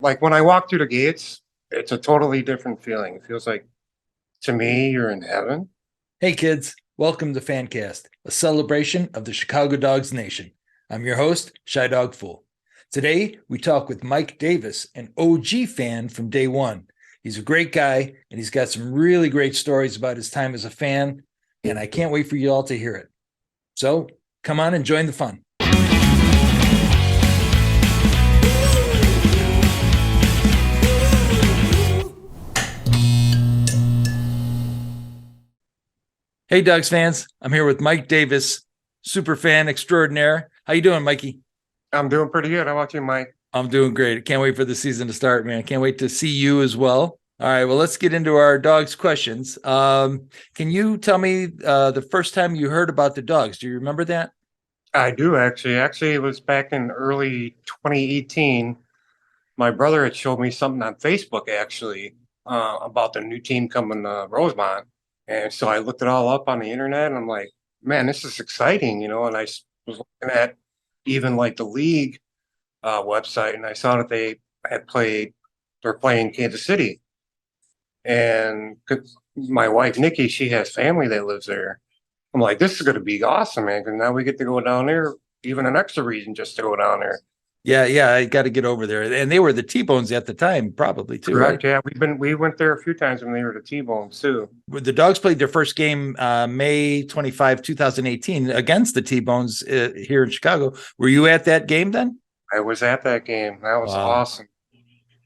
Like when I walk through the gates, it's a totally different feeling. It feels like to me, you're in heaven. Hey kids, welcome to Fancast, a celebration of the Chicago Dogs Nation. I'm your host, chidogfool. Today, we talk with Mike Davis, an OG fan from day one. He's a great guy, and he's got some really great stories about his time as a fan, and I can't wait for you all to hear it. So, come on and join the fun. Hey, Dogs fans. I'm here with Mike Davis, superfan extraordinaire. How you doing, Mikey? I'm doing pretty good. How about you, Mike? I'm doing great. Can't wait for the season to start, man. Can't wait to see you as well. All right, well, let's get into our dogs questions. Can you tell me the first time you heard about the dogs? Do you remember that? I do actually. Actually, it was back in early 2018. My brother had showed me something on Facebook actually about the new team coming to Rosemont. And so I looked it all up on the internet and I'm like, man, this is exciting, And I was looking at even like the league website and I saw that they're playing Kansas City. And my wife, Nikki, she has family that lives there. I'm like, this is going to be awesome, man. Because now we get to go down there, even an extra reason just to go down there. Yeah, I got to get over there. And they were the T-Bones at the time, probably too. Correct. Right? Yeah, we went there a few times when they were the T-Bones too. The Dogs played their first game May 25, 2018 against the T-Bones here in Chicago. Were you at that game then? I was at that game. That was awesome.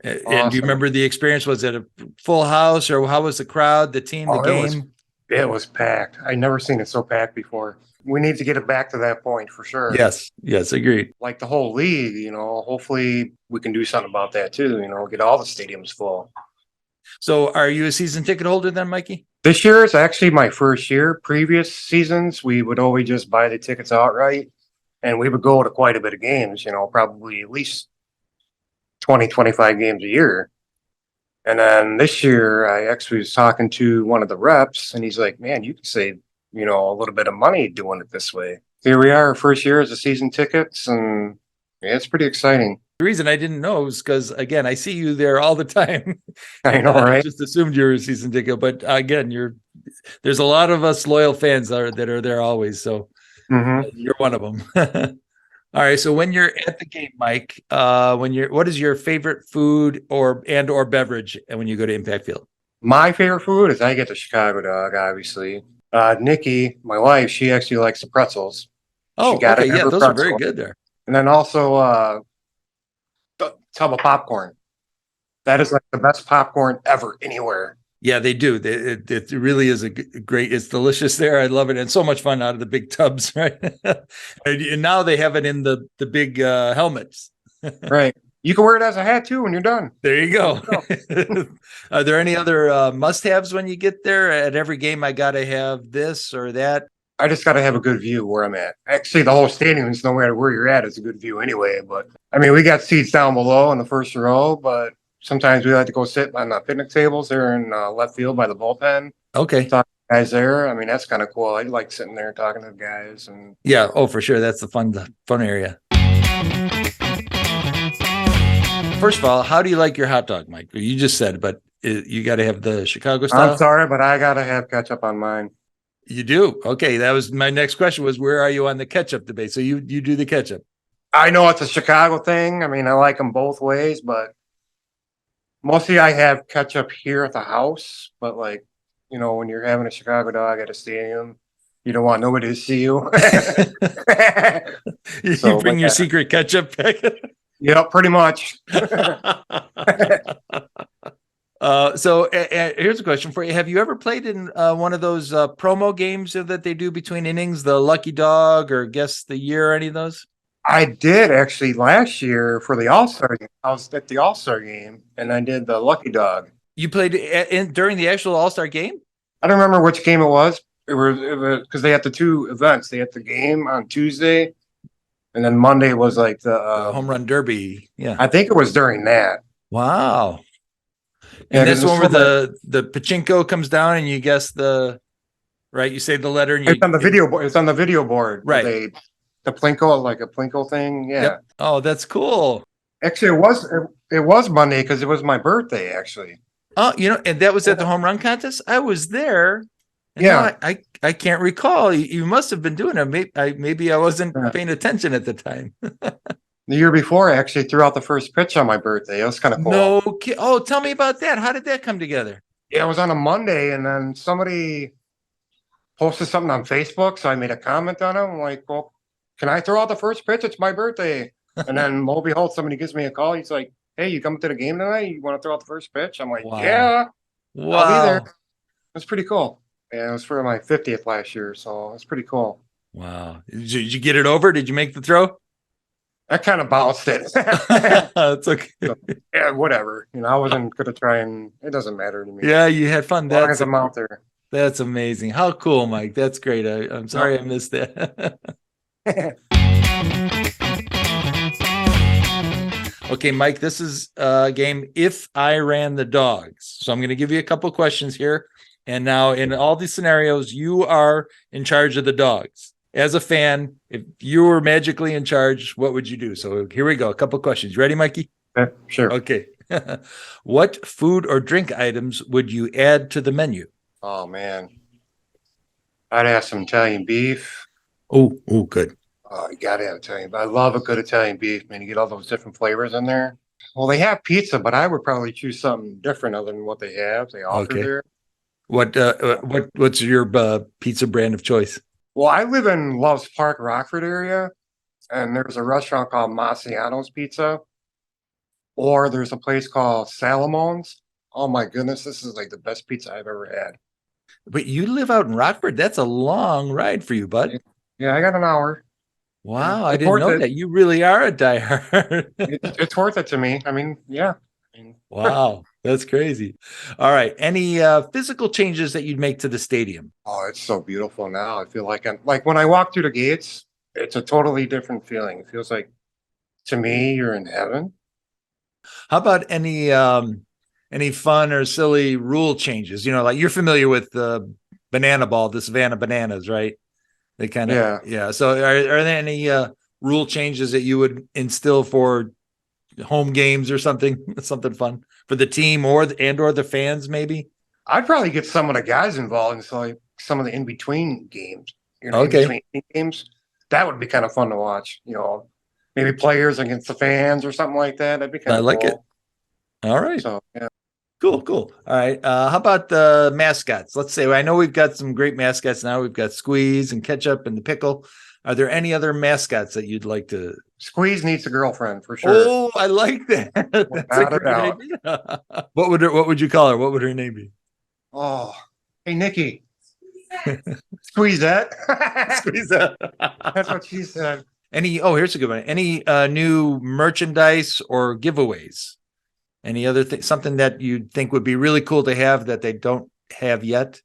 And do you remember the experience? Was it a full house or how was the crowd, the team, the game? It was packed. I never seen it so packed before. We need to get it back to that point for sure. Yes, agreed. Like the whole league, hopefully we can do something about that too, get all the stadiums full. So are you a season ticket holder then, Mikey? This year is actually my first year. Previous seasons, we would always just buy the tickets outright and we would go to quite a bit of games, probably at least 20, 25 games a year. And then this year, I actually was talking to one of the reps, and he's like, man, you can save, a little bit of money doing it this way. Here we are, first year as a season tickets, and yeah, it's pretty exciting. The reason I didn't know is because, again, I see you there all the time. I know, right? I just assumed you were a season ticket, but again, there's a lot of us loyal fans that are there always, so you're one of them. All right. So when you're at the game, Mike, what is your favorite food or beverage when you go to Impact Field? My favorite food is I get the Chicago dog, obviously. Nikki, my wife, she actually likes the pretzels. Oh, okay. Yeah, those are very good there. And then also the tub of popcorn. That is like the best popcorn ever anywhere. Yeah, they do. It really is it's delicious there. I love it. And so much fun out of the big tubs, right? And now they have it in the big helmets. Right. You can wear it as a hat too when you're done. There you go. Are there any other must-haves when you get there? At every game, I got to have this or that. I just got to have a good view where I'm at. Actually, the whole stadium is no matter where you're at, it's a good view anyway. But I mean, we got seats down below in the first row, but sometimes we like to go sit on the picnic tables there in left field by the bullpen. Okay. Talk to guys there. I mean, that's kind of cool. I like sitting there talking to the guys. And yeah. Oh, for sure. That's the fun area. First of all, how do you like your hot dog, Mike? You just said, but you got to have the Chicago style. I'm sorry, but I got to have ketchup on mine. You do? Okay. That was my next question was where are you on the ketchup debate? So you do the ketchup. I know it's a Chicago thing. I mean, I like them both ways, but mostly I have ketchup here at the house, but like, when you're having a Chicago dog at a stadium, you don't want nobody to see you. You bring your secret ketchup pack. Yeah, pretty much. So here's a question for you. Have you ever played in one of those promo games that they do between innings, the Lucky Dog or Guess the Year, or any of those? I did actually last year for the All-Star game. I was at the All-Star game and I did the Lucky Dog. You played during the actual All-Star game? I don't remember which game it was. It was because they had the two events. They had the game on Tuesday and then Monday was like the home run derby. Yeah. I think it was during that. Wow. And that's one where the pachinko comes down and you guess you say the letter. And it's on the video board. It's on the video board. Right. The Plinko, like a Plinko thing. Yeah. Yep. Oh, that's cool. Actually, it was Monday because it was my birthday. Actually, Oh, and that was at the home run contest. I was there, and now yeah. I can't recall. You must have been doing it. Maybe I wasn't Yeah. paying attention at the time. The year before, I actually threw out the first pitch on my birthday. It was kind of cool. No kid. Oh, tell me about that. How did that come together? Yeah, it was on a Monday, and then somebody posted something on Facebook, so I made a comment on it. I'm like, "Well, can I throw out the first pitch? It's my birthday." And then lo and behold, somebody gives me a call. He's like, "Hey, you coming to the game tonight? You want to throw out the first pitch?" I'm like, Wow. "Yeah, I'll be there." Wow. It's pretty cool. Yeah, it was for my 50th last year, so it's pretty cool. Wow. Did you get it over? Did you make the throw? I kind of bounced it. It's okay. So, yeah, whatever. I wasn't gonna try and it doesn't matter to me. Yeah, you had fun. As long as I'm out there. That's amazing. How cool, Mike. That's great. I'm sorry I missed that. Okay, Mike, this is a game If I Ran the Dogs. So I'm going to give you a couple questions here. And now in all these scenarios, you are in charge of the dogs. As a fan, if you were magically in charge, what would you do? So here we go. A couple questions. Ready, Mikey? Sure. Okay. What food or drink items would you add to the menu? Oh man, I'd have some Italian beef. Oh, good. Oh, you gotta have Italian. I love a good Italian beef, man. You get all those different flavors in there. Well, they have pizza, but I would probably choose something different other than what they have. They offer Okay. there. What's your pizza brand of choice? Well, I live in Loves Park, Rockford area, and there's a restaurant called Massiano's Pizza, or there's a place called Salamone's. Oh my goodness, this is like the best pizza I've ever had. But you live out in Rockford. That's a long ride for you, bud. Yeah, I got an hour. Wow, I It's didn't worth know it. that. You really are a diehard. It's worth it to me. I mean, yeah. Wow, that's crazy. All right. Any physical changes that you'd make to the stadium? Oh, it's so beautiful now. I feel like I'm like when I walk through the gates, it's a totally different feeling. It feels like to me you're in heaven. How about any fun or silly rule changes? Like you're familiar with the banana ball, the Savannah Bananas, right? They kind of Yeah. So are there any rule changes that you would instill for home games or something fun for the team or the fans maybe? I'd probably get some of the guys involved in like some of the in between games. Okay. In between games. That would be kind of fun to watch. Maybe players against the fans or something like that. That'd be kind I of like cool. it. All right. So yeah. Cool. All right. How about the mascots? Let's say I know we've got some great mascots now. We've got Squeeze and Ketchup and the Pickle. Are there any other mascots that you'd like to? Squeeze needs a girlfriend for sure. Oh, I like that. That's Without a a great doubt. idea. What would you call her? What would her name be? Oh, hey Nikki, squeeze that. Squeeze that. That's what she said. Here's a good one. Any new merchandise or giveaways? Any other thing, something that you'd think would be really cool to have that they don't have yet?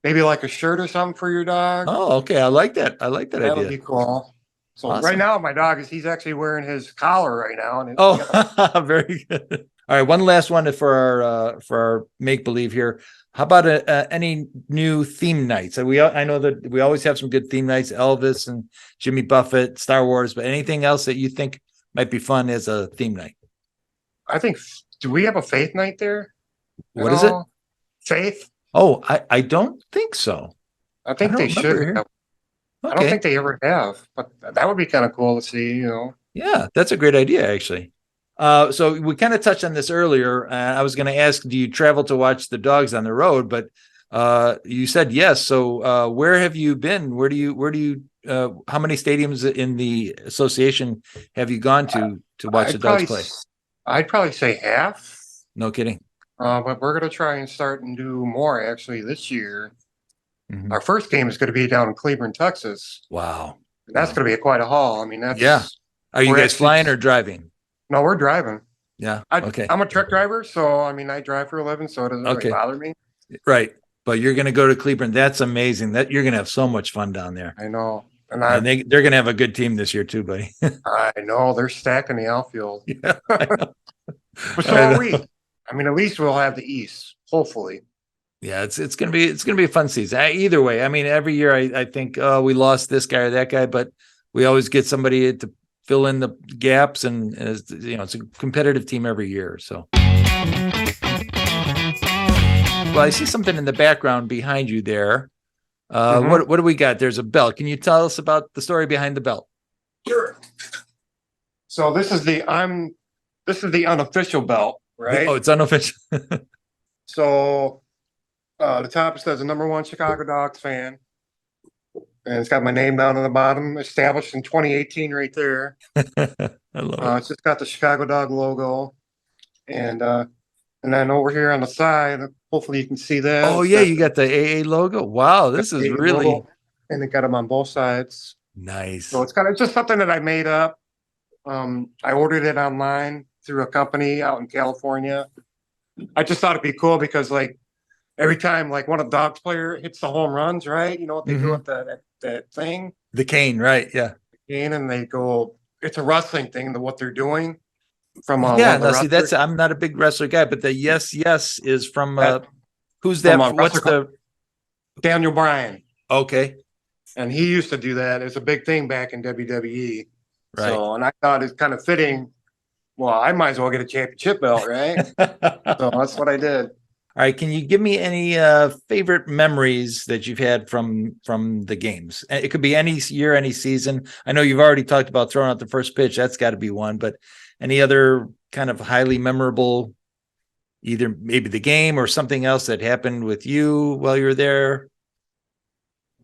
Maybe like a shirt or something for your dog. Oh, okay. I like that. I like that That idea. would be cool. So Awesome. right now, my dog he's actually wearing his collar right now. And Very good. All right, one last one for our make believe here. How about any new theme nights? I know that we always have some good theme nights, Elvis and Jimmy Buffett, Star Wars, but anything else that you think might be fun as a theme night? I think, do we have a faith night there? What is it? Faith? Oh, I don't think so. I think they should. Okay. I don't think they ever have, but that would be kind of cool to see, Yeah, that's a great idea, actually. So we kind of touched on this earlier. I was going to ask, do you travel to watch the dogs on the road? But you said yes. So where have you been? Where do you how many stadiums in the association have you gone to watch the dogs play? I'd probably say half. No kidding. But we're going to try and start and do more actually this year. Mm-hmm. Our first game is going to be down in Cleveland, Texas. Wow. And that's going to be quite a haul. I mean, that's. Yeah. Are you guys flying or driving? No, we're driving. Yeah. Okay. I'm a truck driver, so I mean, I drive for a living, so it doesn't really bother me. Right. But you're going to go to Cleveland. That's amazing. That you're going to have so much fun down there. I know. And they're going to have a good team this year too, buddy. I know they're stacking the outfield. Yeah, I know. But so are we. I mean, at least we'll have the East, hopefully. Yeah, it's gonna be a fun season. Either way, I mean, every year I think we lost this guy or that guy, but we always get somebody to fill in the gaps, and as you know, it's a competitive team every year. So, well, I see something in the background behind you there. What do we got? There's a belt. Can you tell us about the story behind the belt? Sure. So this is the unofficial belt, right? Oh, it's unofficial. So the top says the #1 Chicago Dogs fan. And it's got my name down on the bottom, established in 2018 right there. I love it. It's just got the Chicago Dog logo. And then over here on the side, hopefully you can see that. Oh, yeah, you got the AA logo. Wow, this is really logo, and it got them on both sides. nice. So it's kind of just something that I made up. I ordered it online through a company out in California. I just thought it'd be cool because like every time like one of the Dogs player hits the home runs, right? You know what they do with that thing? The cane, right? Yeah. And they go, it's a wrestling thing, what they're doing from Yeah, now see, that's I'm not a big wrestler guy, but the yes is from who's that? What's the Daniel Bryan? Okay. And he used to do that. It's a big thing back in WWE. Right. So, and I thought it's kind of fitting. Well, I might as well get a championship belt, right? So that's what I did. All right, can you give me any favorite memories that you've had from the games? It could be any year, any season. I know you've already talked about throwing out the first pitch. That's got to be one. But any other kind of highly memorable, either maybe the game or something else that happened with you while you were there?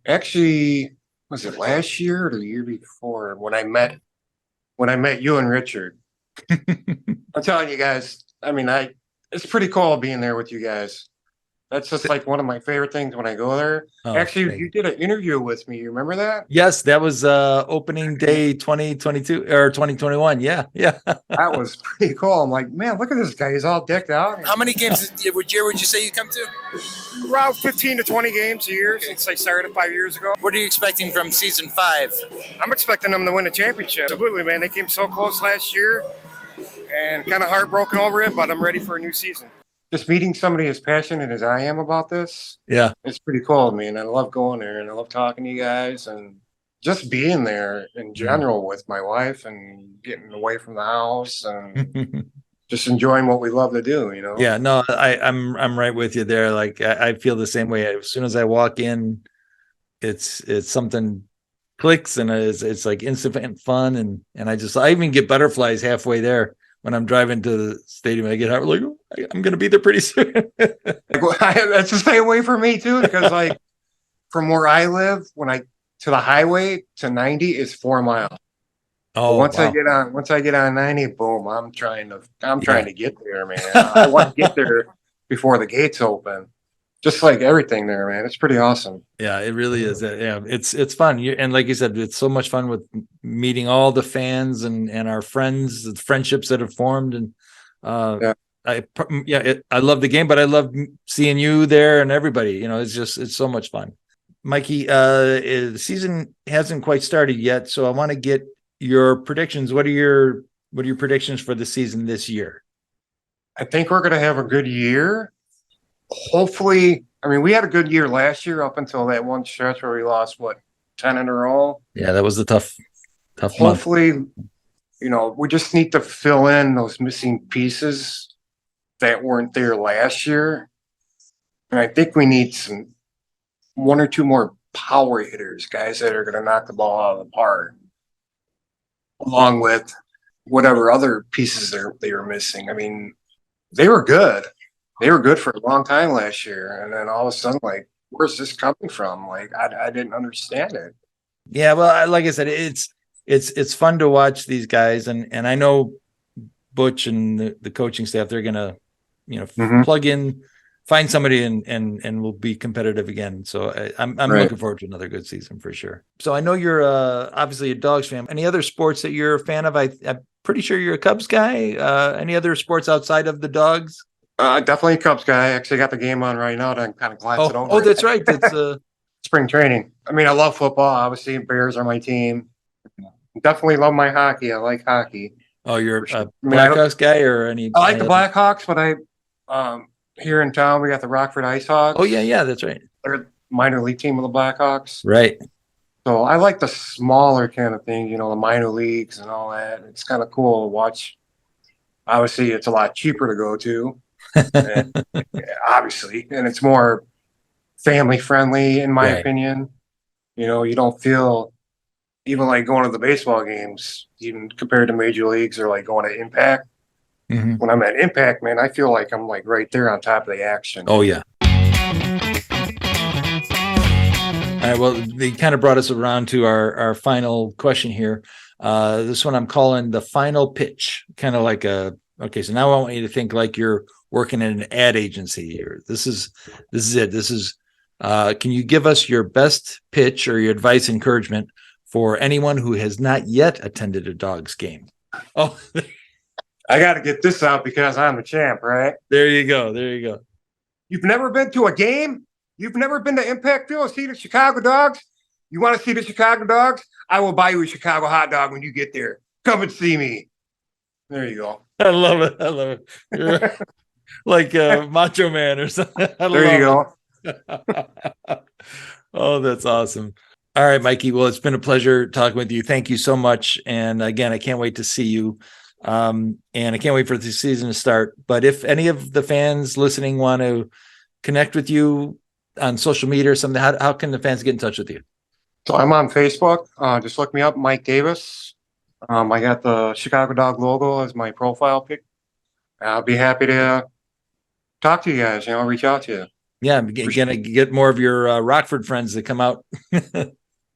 Actually, was it last year or the year before when I met you and Richard? I'm telling you guys. I mean, it's pretty cool being there with you guys. That's just like one of my favorite things when I go there. Oh, actually, you did an interview with me. You remember that? Yes, that was opening day 2022 or 2021. Yeah. That was pretty cool. I'm like, man, look at this guy. He's all decked out. How many games would you say you come to? Around 15 to 20 games a year since I started 5 years ago. What are you expecting from season 5? I'm expecting them to win a championship. Absolutely, man. They came so close last year and kind of heartbroken over it, but I'm ready for a new season. Just meeting somebody as passionate as I am about this. Yeah. It's pretty cool, man. I love going there and I love talking to you guys and just being there in general with my wife and getting away from the house and just enjoying what we love to do, you know? Yeah, no, I'm right with you there. Like I feel the same way. As soon as I walk in, it's something clicks and it's like instant fun and I even get butterflies halfway there when I'm driving to the stadium. I get out like, oh, I'm gonna be there pretty soon. That's the same way for me too, because like from where I live, to the highway to 90 is 4 miles. Oh, once wow. I get on 90, boom, I'm trying to get there, man. I want to get there before the gates open. Just like everything there, man. It's pretty awesome. Yeah, it really is. Yeah, it's fun. And like you said, it's so much fun with meeting all the fans and our friends, the friendships that have formed. And I love the game, but I love seeing you there and everybody. You know, it's so much fun. Mikey, the season hasn't quite started yet, so I want to get your predictions. What are your predictions for the season this year? I think we're going to have a good year. Hopefully, I mean, we had a good year last year up until that one stretch where we lost 10 in a row. Yeah, that was a tough Hopefully, you know, we just need to fill in those missing pieces that weren't there last year. And I think we need one or two more power hitters, guys that are going to knock the ball out of the park, along with whatever other pieces they were missing. I mean, they were good. They were good for a long time last year. And then all of a sudden, like, where's this coming from? Like, I didn't understand it. Yeah, well, like I said, it's fun to watch these guys. And I know Butch and the coaching staff, they're going to, you know, plug in, find somebody and we'll be competitive again. So I'm looking forward to another good season for sure. So I know you're obviously a Dogs fan. Any other sports that you're a fan of? I'm pretty sure you're a Cubs guy. Any other sports outside of the Dogs? Definitely a Cubs guy. I actually got the game on right now to kind of glance it over. Oh, that's right. It's spring training. I mean, I love football. Obviously, Bears are my team. Definitely love my hockey. I like hockey. Oh, you're a Blackhawks guy or any? I like the Blackhawks, but here in town we got the Rockford Ice Hogs. Oh yeah, that's right. They're a minor league team of the Blackhawks. Right. So I like the smaller kind of thing, the minor leagues and all that. It's kind of cool to watch. Obviously, it's a lot cheaper to go to, and, obviously, and it's more family friendly, in my Right. opinion. You don't feel even like going to the baseball games, even compared to major leagues or like going to Impact. Mhm. When I'm at Impact, man, I feel like I'm like right there on top of the action. Oh yeah. All right. Well, they kind of brought us around to our final question here. This one I'm calling the final pitch. Kind of like okay. So now I want you to think like you're working in an ad agency here. This is it. Can you give us your best pitch or your advice, encouragement for anyone who has not yet attended a Dogs game? Oh, I got to get this out because I'm the champ, right? there you go. There you go. You've never been to a game? You've never been to Impact Field and see the Chicago Dogs? You want to see the Chicago Dogs? I will buy you a Chicago hot dog when you get there. Come and see me. There you go. I love it. I love it. You're like Macho Man or something. There you go. Oh, that's awesome. All right, Mikey. Well, it's been a pleasure talking with you. Thank you so much. And again, I can't wait to see you. And I can't wait for the season to start. But if any of the fans listening want to connect with you on social media or something, how can the fans get in touch with you? So I'm on Facebook. Just look me up, Mike Davis. I got the Chicago Dog logo as my profile pic. I'll be happy to talk to you guys. Reach out to you. Yeah, get more of your Rockford friends to come out.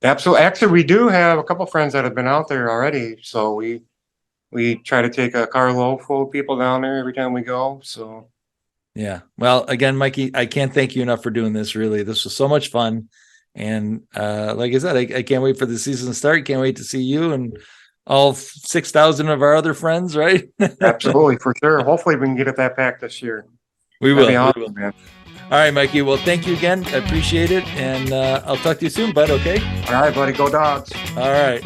Absolutely. Actually, we do have a couple friends that have been out there already. So we try to take a carload full of people down there every time we go. So yeah. Well, again, Mikey, I can't thank you enough for doing this. Really, this was so much fun. And like I said, I can't wait for the season to start. Can't wait to see you and all 6,000 of our other friends, right? absolutely, for sure. Hopefully we can get it that pack this year. We That'd will. be awesome, We will. man. All right, Mikey. Well, thank you again. I appreciate it. And I'll talk to you soon, bud. Okay. All right, buddy. Go Dogs. All right.